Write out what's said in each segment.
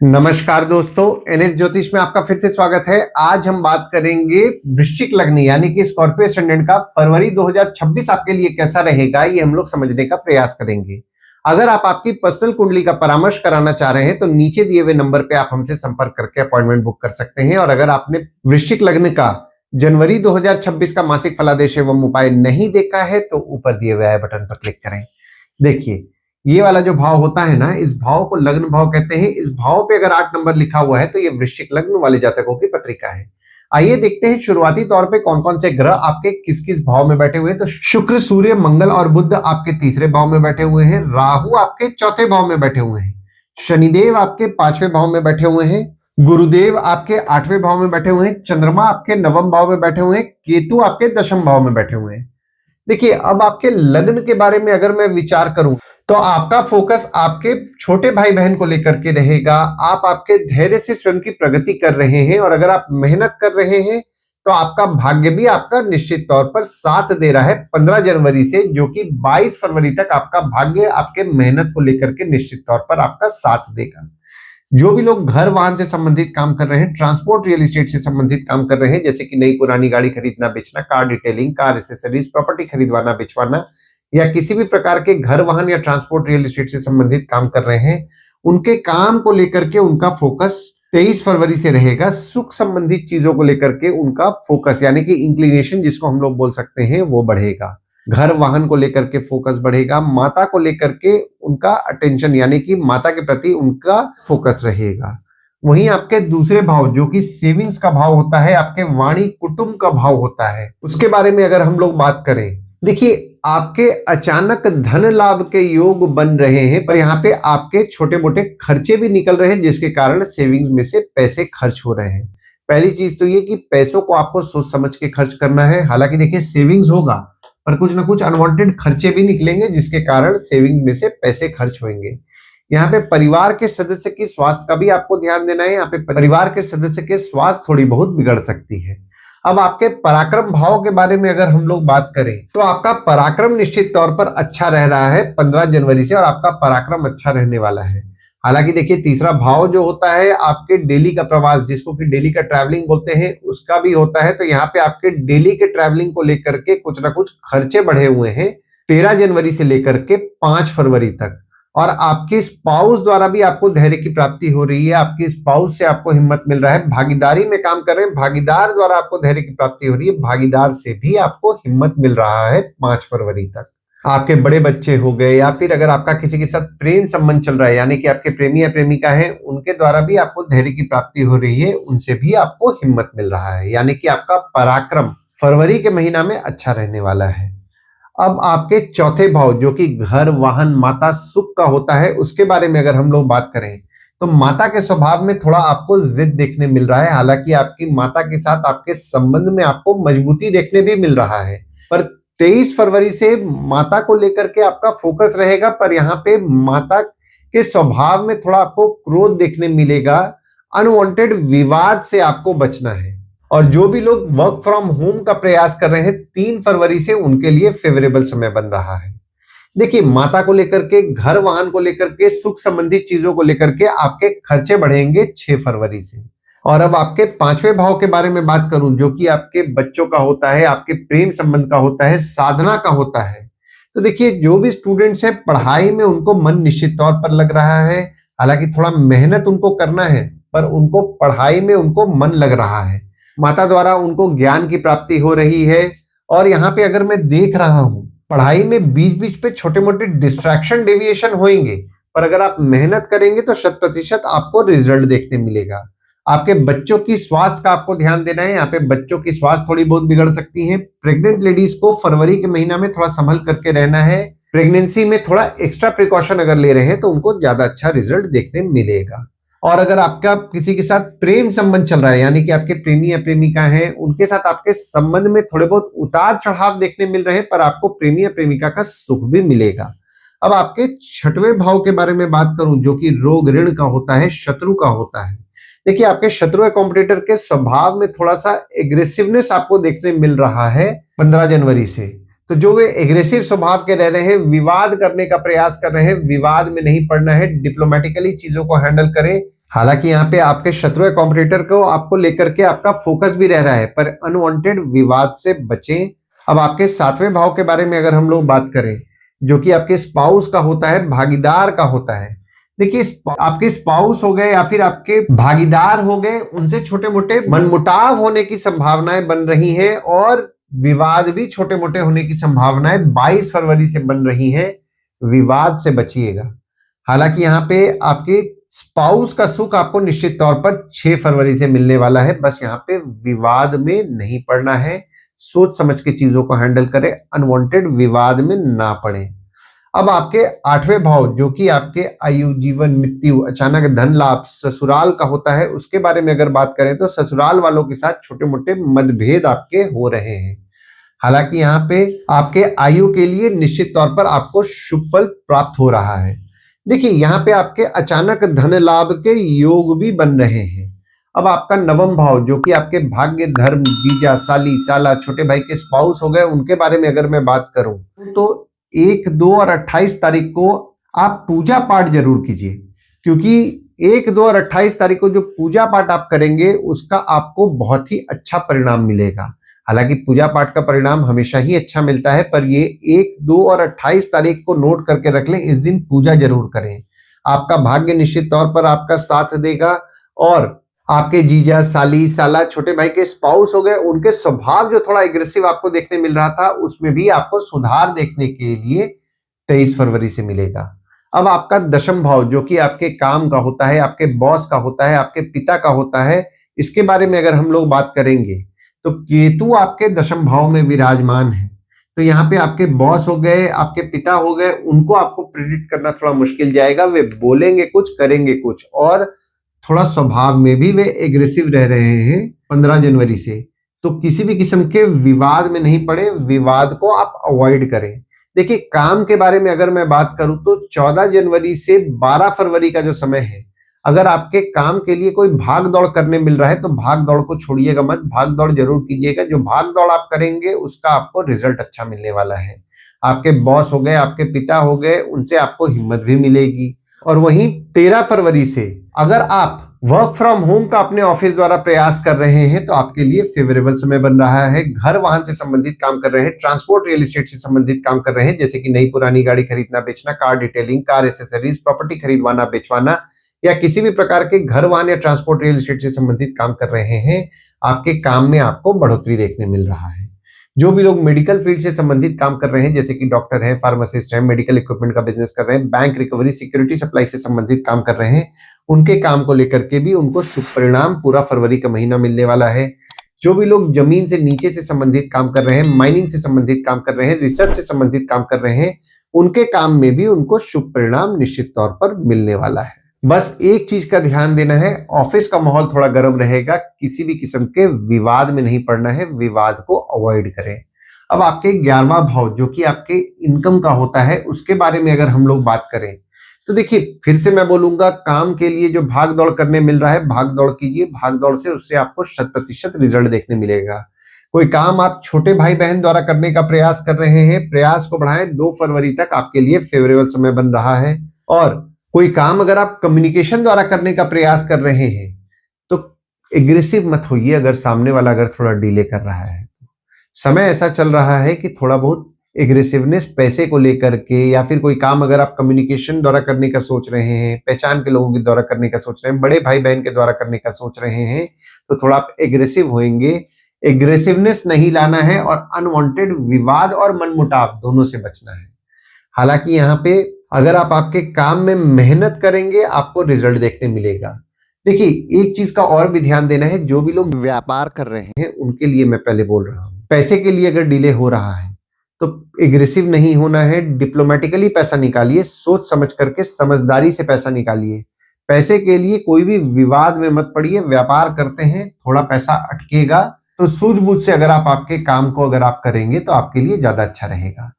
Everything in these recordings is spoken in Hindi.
नमस्कार दोस्तों, एनएस ज्योतिष में आपका फिर से स्वागत है। आज हम बात करेंगे वृश्चिक लग्न यानी कि स्कॉर्पियो एसेंडेंट का फरवरी 2026 आपके लिए कैसा रहेगा, ये हम लोग समझने का प्रयास करेंगे। अगर आप आपकी पर्सनल कुंडली का परामर्श कराना चाह रहे हैं तो नीचे दिए हुए नंबर पे आप हमसे संपर्क करके अपॉइंटमेंट बुक कर सकते हैं। और अगर आपने वृश्चिक लग्न का जनवरी 2026 का मासिक फलादेश एवं उपाय नहीं देखा है तो ऊपर दिए हुए आई बटन पर क्लिक करें। देखिए, ये वाला जो भाव होता है ना, इस भाव को लग्न भाव कहते हैं। इस भाव पे अगर 8 नंबर लिखा हुआ है तो ये वृश्चिक लग्न वाले जातकों की पत्रिका है। आइए देखते हैं शुरुआती तौर पे कौन कौन से ग्रह आपके किस किस भाव में बैठे हुए हैं। तो शुक्र, सूर्य, मंगल और बुध आपके तीसरे भाव में बैठे हुए हैं। राहु आपके चौथे भाव में बैठे हुए हैं। शनिदेव आपके 5वें भाव में बैठे हुए हैं। गुरुदेव आपके 8वें भाव में बैठे हुए हैं। चंद्रमा आपके 9वें भाव में बैठे हुए हैं। केतु आपके 10वें भाव में बैठे हुए हैं। देखिए, अब आपके लग्न के बारे में अगर मैं विचार करूं तो आपका फोकस आपके छोटे भाई बहन को लेकर के रहेगा। आप आपके धैर्य से स्वयं की प्रगति कर रहे हैं और अगर आप मेहनत कर रहे हैं तो आपका भाग्य भी आपका निश्चित तौर पर साथ दे रहा है 15 जनवरी से, जो कि 22 फरवरी तक आपका भाग्य आपके मेहनत को लेकर के निश्चित तौर पर आपका साथ देगा। जो भी लोग घर वाहन से संबंधित काम कर रहे हैं, ट्रांसपोर्ट रियल एस्टेट से संबंधित काम कर रहे हैं, जैसे कि नई पुरानी गाड़ी खरीदना बेचना, car detailing, car accessories, property खरीदवाना बेचवाना, या किसी भी प्रकार के घर वाहन या ट्रांसपोर्ट रियल एस्टेट से संबंधित काम कर रहे हैं, उनके काम को लेकर के उनका फोकस 23 फरवरी से रहेगा। सुख संबंधित चीजों को लेकर के उनका फोकस यानी कि इंक्लिनेशन जिसको हम लोग बोल सकते हैं वो बढ़ेगा। घर वाहन को लेकर के फोकस बढ़ेगा। माता को लेकर के उनका अटेंशन यानी कि माता के प्रति उनका फोकस रहेगा। वहीं आपके दूसरे भाव जो कि सेविंग्स का भाव होता है, आपके वाणी कुटुंब का भाव होता है, उसके बारे में अगर हम लोग बात करें, देखिए आपके अचानक धन लाभ के योग बन रहे हैं, पर यहाँ पे आपके छोटे मोटे खर्चे भी निकल रहे हैं जिसके कारण सेविंग्स में से पैसे खर्च हो रहे हैं। पहली चीज तो ये कि पैसों को आपको सोच समझ के खर्च करना है। हालांकि देखिए, सेविंग्स होगा पर कुछ ना कुछ अनवांटेड खर्चे भी निकलेंगे जिसके कारण सेविंग्स में से पैसे खर्च होंगे। यहाँ पे परिवार के सदस्य की स्वास्थ्य का भी आपको ध्यान देना है। यहाँ पे परिवार के सदस्य के स्वास्थ्य थोड़ी बहुत बिगड़ सकती है। अब आपके पराक्रम भाव के बारे में अगर हम लोग बात करें तो आपका पराक्रम निश्चित तौर पर अच्छा रह रहा है 15 जनवरी से और आपका पराक्रम अच्छा रहने वाला है। हालांकि देखिए, तीसरा भाव जो होता है आपके डेली का प्रवास, जिसको कि डेली का ट्रैवलिंग बोलते हैं, उसका भी होता है। तो यहाँ पे आपके डेली के ट्रैवलिंग को लेकर के कुछ ना कुछ खर्चे बढ़े हुए हैं 13 जनवरी से लेकर के 5 फरवरी तक। और आपके स्पाउस द्वारा भी आपको धैर्य की प्राप्ति हो रही है। आपके स्पाउस से आपको हिम्मत मिल रहा है। भागीदारी में काम कर रहे हैं, भागीदार द्वारा आपको धैर्य की प्राप्ति हो रही है। भागीदार से भी आपको हिम्मत मिल रहा है 5 फरवरी तक। आपके बड़े बच्चे हो गए या फिर अगर आपका किसी के साथ प्रेम संबंध चल रहा है यानी कि आपके प्रेमी या प्रेमिका है, उनके द्वारा भी आपको धैर्य की प्राप्ति हो रही है, उनसे भी आपको हिम्मत मिल रहा है। यानी कि आपका पराक्रम फरवरी के महीना में अच्छा रहने वाला है। अब आपके चौथे भाव जो कि घर वाहन माता सुख का होता है, उसके बारे में अगर हम लोग बात करें तो माता के स्वभाव में थोड़ा आपको जिद देखने मिल रहा है। हालांकि आपकी माता के साथ आपके संबंध में आपको मजबूती देखने भी मिल रहा है, पर 23 फरवरी से माता को लेकर के आपका फोकस रहेगा। पर यहाँ पे माता के स्वभाव में थोड़ा आपको क्रोध देखने मिलेगा। अनवांटेड विवाद से आपको बचना है। और जो भी लोग वर्क फ्रॉम होम का प्रयास कर रहे हैं, 3 फरवरी से उनके लिए फेवरेबल समय बन रहा है। देखिए, माता को लेकर के, घर वाहन को लेकर के, सुख संबंधित चीजों को लेकर के आपके खर्चे बढ़ेंगे 6 फरवरी से। और अब आपके 5वें भाव के बारे में बात करूं जो कि आपके बच्चों का होता है, आपके प्रेम संबंध का होता है, साधना का होता है। तो देखिए, जो भी स्टूडेंट्स हैं पढ़ाई में उनको मन निश्चित तौर पर लग रहा है। हालांकि थोड़ा मेहनत उनको करना है, पर उनको पढ़ाई में उनको मन लग रहा है। माता द्वारा उनको ज्ञान की प्राप्ति हो रही है। और यहाँ पे अगर मैं देख रहा हूं, पढ़ाई में बीच बीच पे छोटे मोटे डिस्ट्रैक्शन डेविएशन होंगे, पर अगर आप मेहनत करेंगे तो 100% आपको रिजल्ट देखने मिलेगा। आपके बच्चों की स्वास्थ्य का आपको ध्यान देना है। यहाँ पे बच्चों की स्वास्थ्य थोड़ी बहुत बिगड़ सकती है। प्रेग्नेंट लेडीज को फरवरी के महीना में थोड़ा संभल करके रहना है। प्रेगनेंसी में थोड़ा एक्स्ट्रा प्रिकॉशन अगर ले रहे हैं तो उनको ज्यादा अच्छा रिजल्ट देखने मिलेगा। और अगर आपका किसी के साथ प्रेम संबंध चल रहा है यानी कि आपके प्रेमी या प्रेमिका हैं, उनके साथ आपके संबंध में थोड़े बहुत उतार चढ़ाव देखने मिल रहे हैं, पर आपको प्रेमी या प्रेमिका का सुख भी मिलेगा। अब आपके 6वें भाव के बारे में बात करूं जो कि रोग ऋण का होता है, शत्रु का होता है। देखिए, आपके शत्रु या कॉम्पिटिटर के स्वभाव में थोड़ा सा एग्रेसिवनेस आपको देखने मिल रहा है 15 जनवरी से। तो जो वे एग्रेसिव स्वभाव के रह रहे हैं, विवाद करने का प्रयास कर रहे हैं, विवाद में नहीं पड़ना है, डिप्लोमेटिकली चीजों को हैंडल करें। हालांकि यहाँ पे आपके शत्रु या कॉम्पिटिटर को आपको लेकर के आपका फोकस भी रह रहा है, पर अनवांटेड विवाद से बचें। अब आपके 7वें भाव के बारे में अगर हम लोग बात करें, जो कि आपके स्पाउस का होता है, भागीदार का होता है। देखिए, आपके स्पाउस हो गए या फिर आपके भागीदार हो गए, उनसे छोटे मोटे मनमुटाव होने की संभावनाएं बन रही हैं और विवाद भी छोटे मोटे होने की संभावनाएं 22 फरवरी से बन रही हैं। विवाद से बचिएगा। हालांकि यहाँ पे आपके स्पाउस का सुख आपको निश्चित तौर पर 6 फरवरी से मिलने वाला है। बस यहाँ पे विवाद में नहीं पड़ना है, सोच समझ के चीजों को हैंडल करें, अनवांटेड विवाद में ना पड़े। अब आपके 8वें भाव, जो कि आपके आयु, जीवन, मृत्यु, अचानक धन लाभ, ससुराल का होता है, उसके बारे में अगर बात करें तो ससुराल वालों के साथ छोटे मोटे मतभेद आपके हो रहे हैं। हालांकि यहाँ पे आपके आयु के लिए निश्चित तौर पर आपको शुभ फल प्राप्त हो रहा है। देखिए, यहाँ पे आपके अचानक धन लाभ के योग भी बन रहे हैं। अब आपका 9वां भाव, जो कि आपके भाग्य, धर्म, जीजा, साली, साला, छोटे भाई के स्पाउस हो गए, उनके बारे में अगर मैं बात करूं तो 1, 2 और 28 तारीख को आप पूजा पाठ जरूर कीजिए, क्योंकि 1, 2 और 28 तारीख को जो पूजा पाठ आप करेंगे उसका आपको बहुत ही अच्छा परिणाम मिलेगा। हालांकि पूजा पाठ का परिणाम हमेशा ही अच्छा मिलता है, पर ये 1, 2 और 28 तारीख को नोट करके रख लें, इस दिन पूजा जरूर करें। आपका भाग्य निश्चित तौर पर आपका साथ देगा और आपके जीजा, साली, साला, छोटे भाई के स्पाउस हो गए, उनके स्वभाव जो थोड़ा एग्रेसिव आपको देखने मिल रहा था, उसमें भी आपको सुधार देखने के लिए 23 फरवरी से मिलेगा। अब आपका 10वां भाव, जो कि आपके काम का होता है, आपके बॉस का होता है, आपके पिता का होता है, इसके बारे में अगर हम लोग बात करेंगे तो केतु आपके 10वें भाव में विराजमान है। तो यहाँ पे आपके बॉस हो गए, आपके पिता हो गए, उनको आपको प्रेडिक्ट करना थोड़ा मुश्किल जाएगा। वे बोलेंगे कुछ, करेंगे कुछ, और थोड़ा स्वभाव में भी वे एग्रेसिव रह रहे हैं 15 जनवरी से। तो किसी भी किस्म के विवाद में नहीं पड़े, विवाद को आप अवॉइड करें। देखिए, काम के बारे में अगर मैं बात करूं तो 14 जनवरी से 12 फरवरी का जो समय है, अगर आपके काम के लिए कोई भाग दौड़ करने मिल रहा है तो भाग दौड़ को छोड़िएगा मत, भाग दौड़ जरूर कीजिएगा। जो भाग दौड़ आप करेंगे उसका आपको रिजल्ट अच्छा मिलने वाला है। आपके बॉस हो गए, आपके पिता हो गए, उनसे आपको हिम्मत भी मिलेगी। और वहीं 13 फरवरी से अगर आप वर्क फ्रॉम होम का अपने ऑफिस द्वारा प्रयास कर रहे हैं तो आपके लिए फेवरेबल समय बन रहा है। घर वाहन से संबंधित काम कर रहे हैं, ट्रांसपोर्ट रियल एस्टेट से संबंधित काम कर रहे हैं, जैसे कि नई पुरानी गाड़ी खरीदना बेचना, car detailing, car accessories, property खरीदवाना बेचवाना, या किसी भी प्रकार के घर वाहन या ट्रांसपोर्ट रियल एस्टेट से संबंधित काम कर रहे हैं, आपके काम में आपको बढ़ोतरी देखने मिल रहा है। जो भी लोग मेडिकल फील्ड से संबंधित काम कर रहे हैं, जैसे कि डॉक्टर हैं, फार्मासिस्ट हैं, मेडिकल इक्विपमेंट का बिजनेस कर रहे हैं, बैंक रिकवरी, सिक्योरिटी सप्लाई से संबंधित काम कर रहे हैं, उनके काम को लेकर के भी उनको शुभ परिणाम पूरा फरवरी का महीना मिलने वाला है। जो भी लोग जमीन से नीचे से संबंधित काम कर रहे हैं, माइनिंग से संबंधित काम कर रहे हैं, रिसर्च से संबंधित काम कर रहे हैं, उनके काम में भी उनको शुभ परिणाम निश्चित तौर पर मिलने वाला है। बस एक चीज का ध्यान देना है, ऑफिस का माहौल थोड़ा गर्म रहेगा, किसी भी किस्म के विवाद में नहीं पड़ना है, विवाद को अवॉइड करें। अब आपके 11वां भाव, जो कि आपके इनकम का होता है, उसके बारे में अगर हम लोग बात करें तो देखिए, फिर से मैं बोलूंगा, काम के लिए जो भाग दौड़ करने मिल रहा है, भाग दौड़ कीजिए, भाग दौड़ से उससे आपको 100% रिजल्ट देखने मिलेगा। कोई काम आप छोटे भाई बहन द्वारा करने का प्रयास कर रहे हैं, प्रयास को बढ़ाएं, 2 फरवरी तक आपके लिए फेवरेबल समय बन रहा है। और कोई काम अगर आप कम्युनिकेशन द्वारा करने का प्रयास कर रहे हैं तो एग्रेसिव मत होइए, अगर सामने वाला अगर थोड़ा डिले कर रहा है। समय ऐसा चल रहा है कि थोड़ा बहुत एग्रेसिवनेस पैसे को लेकर के, या फिर कोई काम अगर आप कम्युनिकेशन द्वारा करने का सोच रहे हैं, पहचान के लोगों के द्वारा करने का सोच रहे हैं, बड़े भाई बहन के द्वारा करने का सोच रहे हैं, तो थोड़ा आप एग्रेसिव होंगे। एग्रेसिवनेस नहीं लाना है और अनवांटेड विवाद और मनमुटाव दोनों से बचना है। हालांकि यहाँ पे अगर आप आपके काम में मेहनत करेंगे, आपको रिजल्ट देखने मिलेगा। देखिए, एक चीज का और भी ध्यान देना है, जो भी लोग व्यापार कर रहे हैं उनके लिए मैं पहले बोल रहा हूं, पैसे के लिए अगर डिले हो रहा है तो एग्रेसिव नहीं होना है, डिप्लोमेटिकली पैसा निकालिए, सोच समझ करके समझदारी से पैसा निकालिए। पैसे के लिए कोई भी विवाद में मत पड़िए। व्यापार करते हैं, थोड़ा पैसा अटकेगा, तो सूझबूझ से अगर आप आपके काम को अगर आप करेंगे तो आपके लिए ज्यादा अच्छा रहेगा।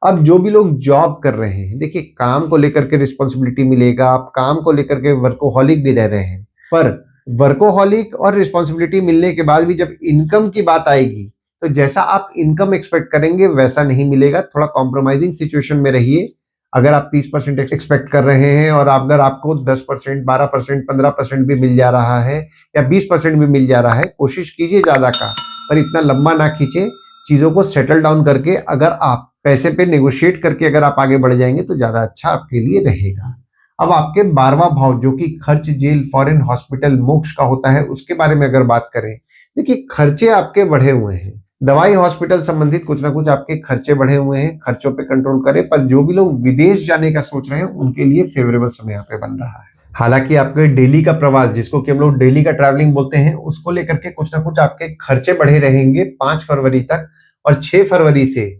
अब जो भी लोग जॉब कर रहे हैं, देखिए, काम को लेकर के रिस्पॉन्सिबिलिटी मिलेगा, आप काम को लेकर के वर्कोहॉलिक भी रह रहे हैं, पर वर्कोहॉलिक और रिस्पॉन्सिबिलिटी मिलने के बाद भी जब इनकम की बात आएगी तो जैसा आप इनकम एक्सपेक्ट करेंगे वैसा नहीं मिलेगा। थोड़ा कॉम्प्रोमाइजिंग सिचुएशन में रहिए। अगर आप 30% एक्सपेक्ट कर रहे हैं और अगर आपको 10%, 12%, 15% भी मिल जा रहा है या 20% भी मिल जा रहा है, कोशिश कीजिए ज्यादा का, पर इतना लंबा ना खींचे। चीजों को सेटल डाउन करके अगर आप पैसे पे नेगोशिएट करके अगर आप आगे बढ़ जाएंगे तो ज्यादा अच्छा आपके लिए रहेगा। अब आपके 12वां भाव जो कि खर्च, जेल, फॉरेन, हॉस्पिटल, मोक्ष का होता है, उसके बारे में अगर बात करें, देखिए खर्चे आपके बढ़े हुए हैं, दवाई हॉस्पिटल संबंधित कुछ ना कुछ आपके खर्चे बढ़े हुए हैं, खर्चों पे कंट्रोल करें। पर जो भी लोग विदेश जाने का सोच रहे हैं उनके लिए फेवरेबल समय यहाँ पे बन रहा है। हालांकि आपके डेली का प्रवास, जिसको कि हम लोग डेली का ट्रैवलिंग बोलते हैं, उसको लेकर के कुछ ना कुछ आपके खर्चे बढ़े रहेंगे 5 फरवरी तक, और 6 फरवरी से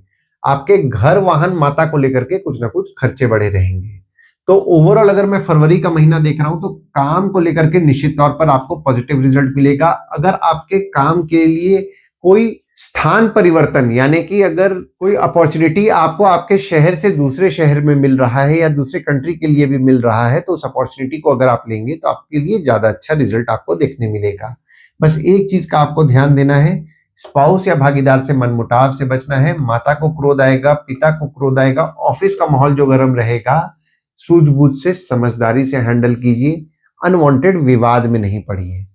आपके घर, वाहन, माता को लेकर के कुछ ना कुछ खर्चे बढ़े रहेंगे। तो ओवरऑल अगर मैं फरवरी का महीना देख रहा हूं तो काम को लेकर के निश्चित तौर पर आपको पॉजिटिव रिजल्ट मिलेगा। अगर आपके काम के लिए कोई स्थान परिवर्तन, यानी कि अगर कोई अपॉर्चुनिटी आपको आपके शहर से दूसरे शहर में मिल रहा है या दूसरे कंट्री के लिए भी मिल रहा है, तो उस अपॉर्चुनिटी को अगर आप लेंगे तो आपके लिए ज्यादा अच्छा रिजल्ट आपको देखने मिलेगा। बस एक चीज का आपको ध्यान देना है, स्पाउस या भागीदार से मनमुटाव से बचना है। माता को क्रोध आएगा, पिता को क्रोध आएगा, ऑफिस का माहौल जो गर्म रहेगा, सूझबूझ से, समझदारी से हैंडल कीजिए, अनवांटेड विवाद में नहीं पड़िए।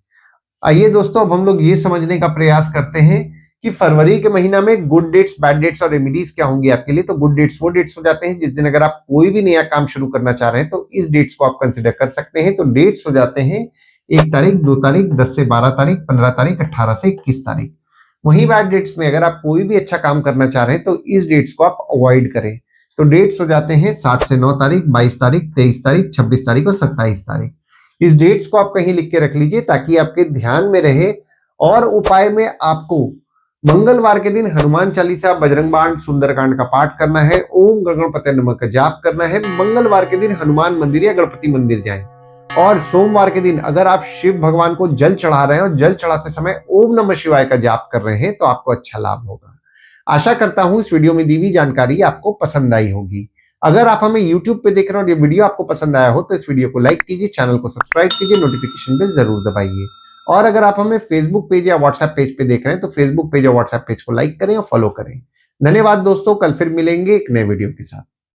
आइए दोस्तों, अब हम लोग ये समझने का प्रयास करते हैं कि फरवरी के महीना में गुड डेट्स, बैड डेट्स और रेमेडीज क्या होंगी आपके लिए। तो गुड डेट्स वो डेट्स हो जाते हैं जिस दिन अगर आप कोई भी नया काम शुरू करना चाह रहे हैं तो इस डेट्स को आप कंसिडर कर सकते हैं। तो डेट्स हो जाते हैं 1 तारीख, 2 तारीख, 10 से 12 तारीख, 15 तारीख, 18 से 21 तारीख। वहीं बैड डेट्स में अगर आप कोई भी अच्छा काम करना चाह रहे हैं तो इस डेट्स को आप अवॉइड करें। तो डेट्स हो जाते हैं 7 से 9 तारीख, 22 तारीख, 23 तारीख, 26 तारीख और 27 तारीख। इस डेट्स को आप कहीं लिख के रख लीजिए ताकि आपके ध्यान में रहे। और उपाय में आपको मंगलवार के दिन हनुमान चालीसा, बजरंग बाण, सुंदरकांड का पाठ करना है, ओम गणपते नमः का जाप करना है। मंगलवार के दिन हनुमान मंदिर या गणपति मंदिर जाएं। और सोमवार के दिन अगर आप शिव भगवान को जल चढ़ा रहे हैं और जल चढ़ाते समय ओम नमः शिवाय का जाप कर रहे हैं तो आपको अच्छा लाभ होगा। आशा करता हूं इस वीडियो में दी हुई जानकारी आपको पसंद आई होगी। अगर आप हमें YouTube पे देख रहे हो और ये वीडियो आपको पसंद आया हो तो इस वीडियो को लाइक कीजिए, चैनल को सब्सक्राइब कीजिए, नोटिफिकेशन बेल जरूर दबाइए। और अगर आप हमें फेसबुक पेज या व्हाट्सएप पेज पे देख रहे हैं तो फेसबुक पेज या व्हाट्सएप पेज को लाइक करें और फॉलो करें। धन्यवाद दोस्तों, कल फिर मिलेंगे एक नए वीडियो के साथ।